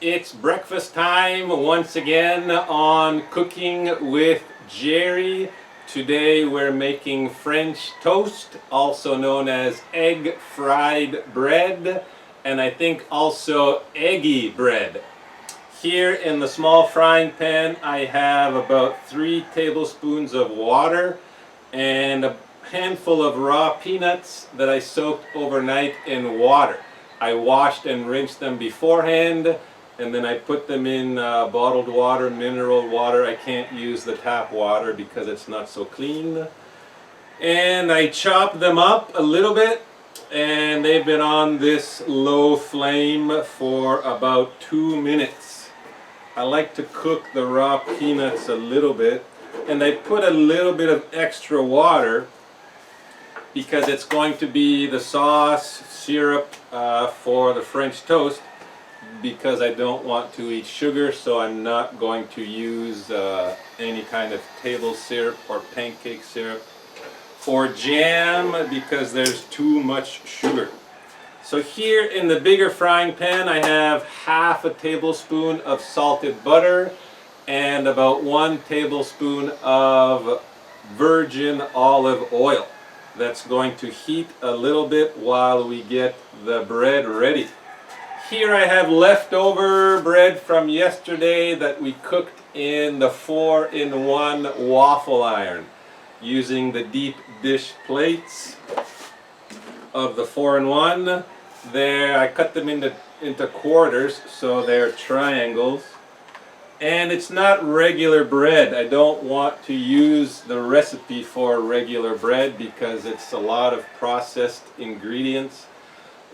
It's breakfast time once again on Cooking with Gerry. Today we're making French toast, also known as egg fried bread, and I think also eggy bread. Here in the small frying pan I have about 3 tablespoons of water and a handful of raw peanuts that I soaked overnight in water. I washed and rinsed them beforehand, and then I put them in bottled water, mineral water. I can't use the tap water because it's not so clean. And I chopped them up a little bit, and they've been on this low flame for about 2 minutes. I like to cook the raw peanuts a little bit, and I put a little bit of extra water because it's going to be the sauce, syrup for the French toast, because I don't want to eat sugar, so I'm not going to use any kind of table syrup or pancake syrup or jam because there's too much sugar. So here in the bigger frying pan I have half a tablespoon of salted butter and about 1 tablespoon of virgin olive oil. That's going to heat a little bit while we get the bread ready. Here I have leftover bread from yesterday that we cooked in the 4-in-1 waffle iron using the deep dish plates of the 4-in-1. There I cut them into quarters so they're triangles. And it's not regular bread. I don't want to use the recipe for regular bread because it's a lot of processed ingredients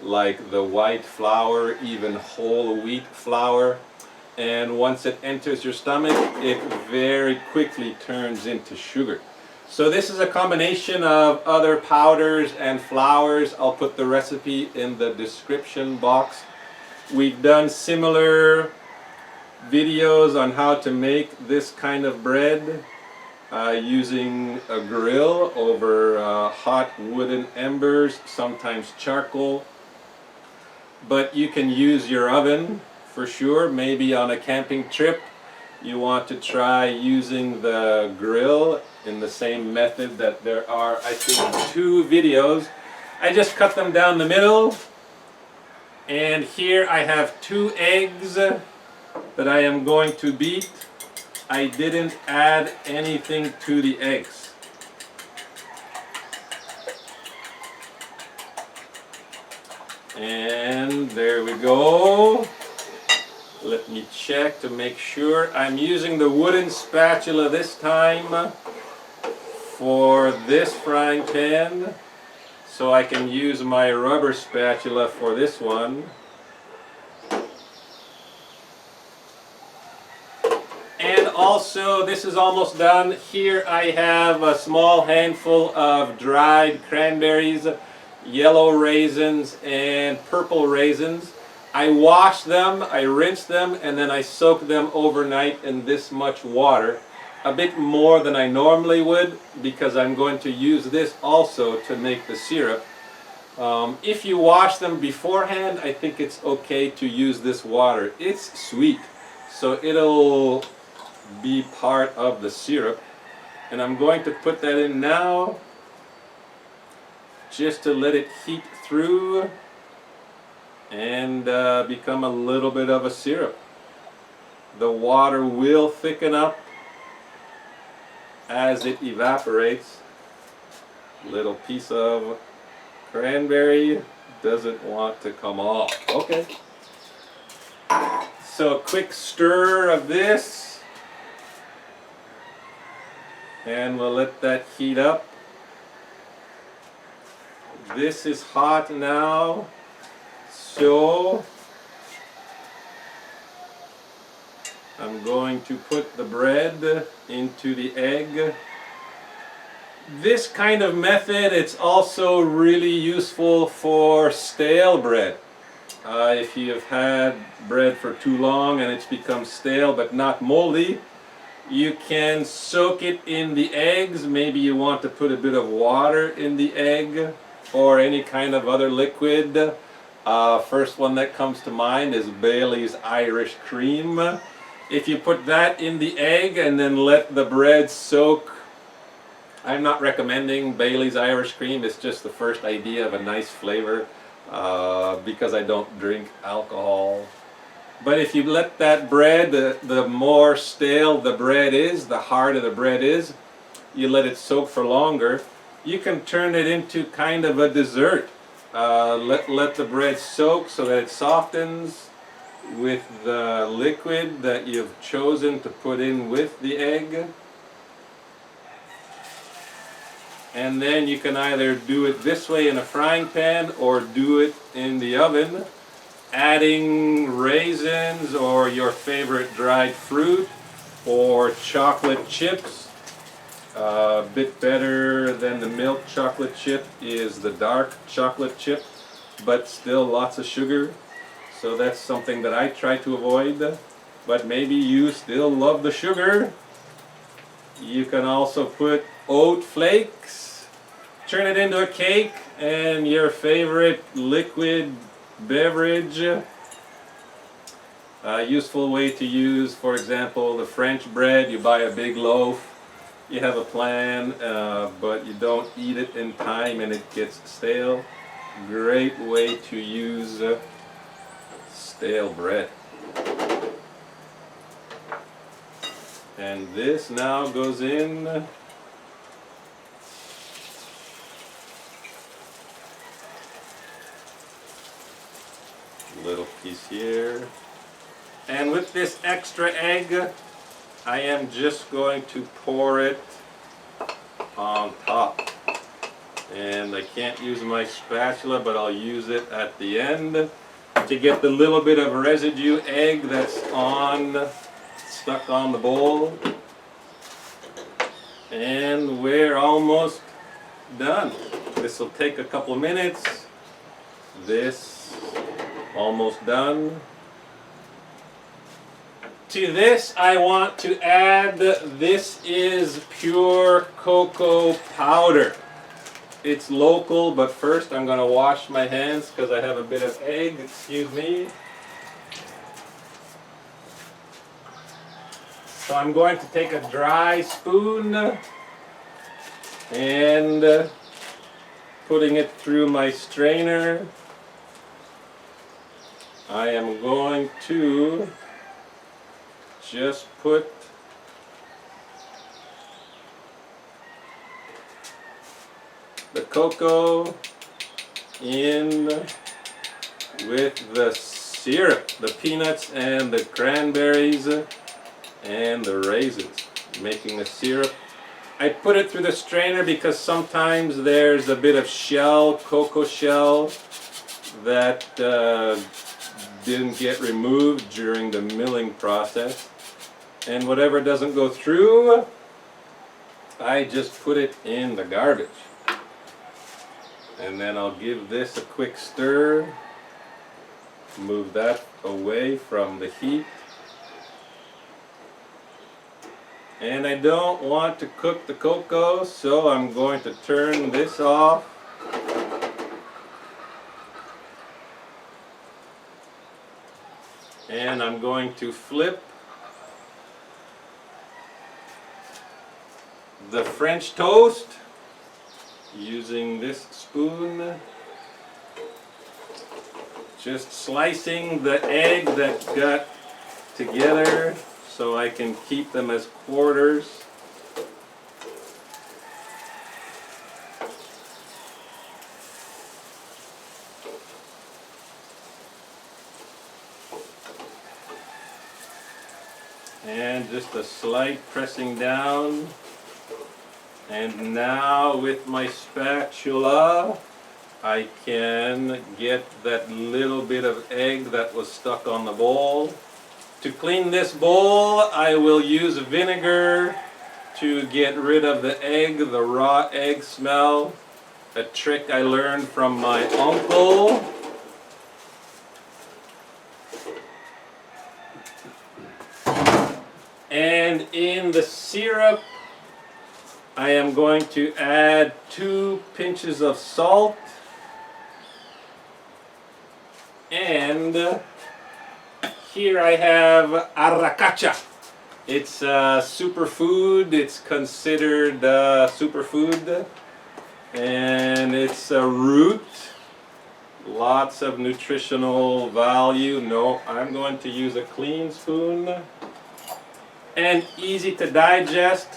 like the white flour, even whole wheat flour. And once it enters your stomach, it very quickly turns into sugar. So this is a combination of other powders and flours. I'll put the recipe in the description box. We've done similar videos on how to make this kind of bread using a grill over hot wooden embers, sometimes charcoal. But you can use your oven for sure. Maybe on a camping trip you want to try using the grill in the same method that there are, I think, 2 videos. I just cut them down the middle, and here I have 2 eggs that I am going to beat. I didn't add anything to the eggs. And there we go. Let me check to make sure. I'm using the wooden spatula this time for this frying pan, so I can use my rubber spatula for this one. And also, this is almost done. Here I have a small handful of dried cranberries, yellow raisins, and purple raisins. I wash them, I rinse them, and then I soak them overnight in this much water. A bit more than I normally would because I'm going to use this also to make the syrup. If you wash them beforehand, I think it's okay to use this water. It's sweet, so it'll be part of the syrup. And I'm going to put that in now just to let it heat through and become a little bit of a syrup. The water will thicken up as it evaporates. Little piece of cranberry doesn't want to come off. Okay. So a quick stir of this, and we'll let that heat up. This is hot now, so I'm going to put the bread into the egg. This kind of method, it's also really useful for stale bread. If you've had bread for too long and it's become stale but not moldy, you can soak it in the eggs. Maybe you want to put a bit of water in the egg or any kind of other liquid. First one that comes to mind is Bailey's Irish Cream. If you put that in the egg and then let the bread soak, I'm not recommending Bailey's Irish Cream. It's just the first idea of a nice flavor because I don't drink alcohol. But if you let that bread, the more stale the bread is, the harder the bread is, you let it soak for longer, you can turn it into kind of a dessert. Let the bread soak so that it softens with the liquid that you've chosen to put in with the egg. And then you can either do it this way in a frying pan or do it in the oven, adding raisins or your favorite dried fruit or chocolate chips. A bit better than the milk chocolate chip is the dark chocolate chip, but still lots of sugar. So that's something that I try to avoid. But maybe you still love the sugar. You can also put oat flakes, turn it into a cake, and your favorite liquid beverage. A useful way to use, for example, the French bread. You buy a big loaf, you have a plan, but you don't eat it in time and it gets stale. Great way to use stale bread. And this now goes in. Little piece here. And with this extra egg, I am just going to pour it on top. And I can't use my spatula, but I'll use it at the end to get the little bit of residue egg that's stuck on the bowl. And we're almost done. This will take a couple of minutes. This almost done. To this I want to add, this is pure cocoa powder. It's local, but first I'm going to wash my hands because I have a bit of egg, excuse me. So I'm going to take a dry spoon and putting it through my strainer. I am going to just put the cocoa in with the syrup, the peanuts and the cranberries and the raisins, making a syrup. I put it through the strainer because sometimes there's a bit of shell, cocoa shell, that didn't get removed during the milling process. And whatever doesn't go through, I just put it in the garbage. And then I'll give this a quick stir, move that away from the heat. And I don't want to cook the cocoa, so I'm going to turn this off. And I'm going to flip the French toast using this spoon, just slicing the egg that got together so I can keep them as quarters. And just a slight pressing down. And now with my spatula, I can get that little bit of egg that was stuck on the bowl. To clean this bowl, I will use vinegar to get rid of the egg, the raw egg smell. A trick I learned from my uncle. And in the syrup, I am going to add 2 pinches of salt And here I have arracacha. It's a superfood. It's considered a superfood, and it's a root. Lots of nutritional value. No, I'm going to use a clean spoon. And easy to digest.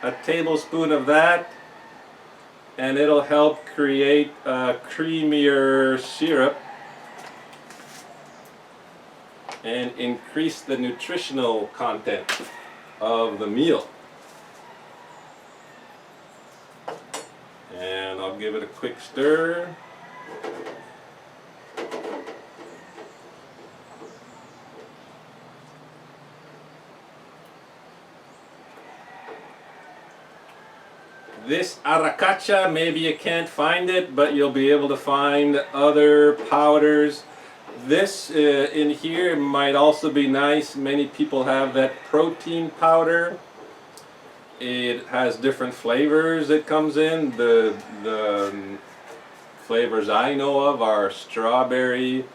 A tablespoon of that, and it'll help create a creamier syrup and increase the nutritional content of the meal. And I'll give it a quick stir. This arracacha, maybe you can't find it, but you'll be able to find other powders. This in here might also be nice. Many people have that protein powder. It has different flavors it comes in. The flavors I know of are strawberry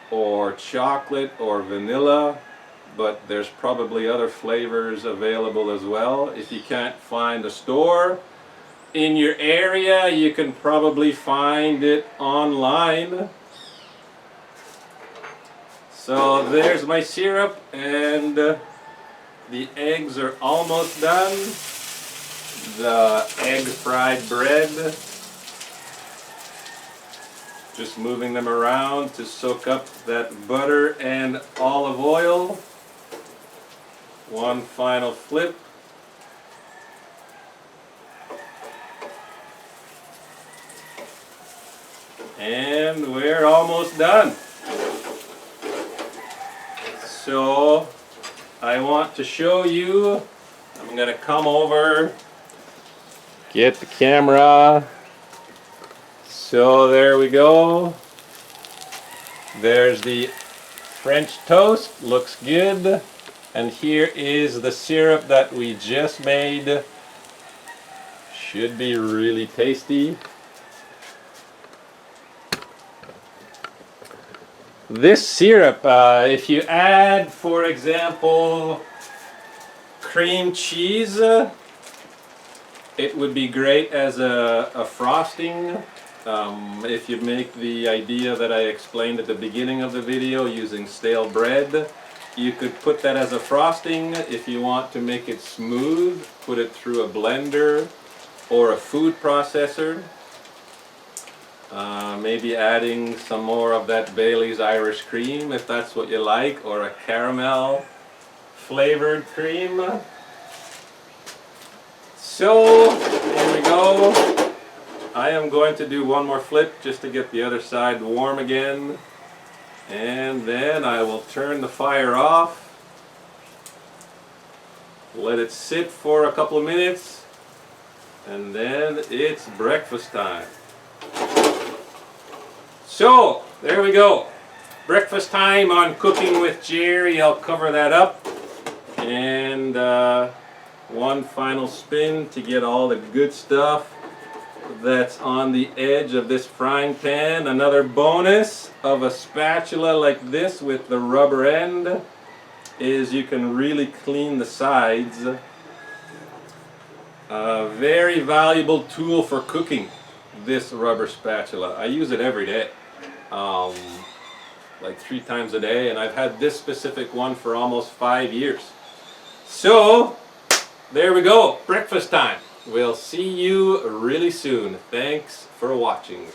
or chocolate or vanilla, but there's probably other flavors available as well. If you can't find a store in your area, you can probably find it online. So there's my syrup, and the eggs are almost done. The egg fried bread, just moving them around to soak up that butter and olive oil. One final flip. And we're almost done. So I want to show you, I'm going to come over, get the camera. So there we go. There's the French toast, looks good. And here is the syrup that we just made. Should be really tasty. This syrup, if you add, for example, cream cheese, it would be great as a frosting. If you make the idea that I explained at the beginning of the video using stale bread, you could put that as a frosting. If you want to make it smooth, put it through a blender or a food processor. Maybe adding some more of that Bailey's Irish cream if that's what you like, or a caramel flavored cream. So here we go. I am going to do one more flip just to get the other side warm again, and then I will turn the fire off, let it sit for a couple of minutes, and then it's breakfast time. So, there we go. Breakfast time on Cooking with Gerry. I'll cover that up. And one final spin to get all the good stuff that's on the edge of this frying pan. Another bonus of a spatula like this with the rubber end is you can really clean the sides. A very valuable tool for cooking, this rubber spatula. I use it every day. Like 3 times a day, and I've had this specific one for almost 5 years. So there we go, breakfast time. We'll see you really soon. Thanks for watching.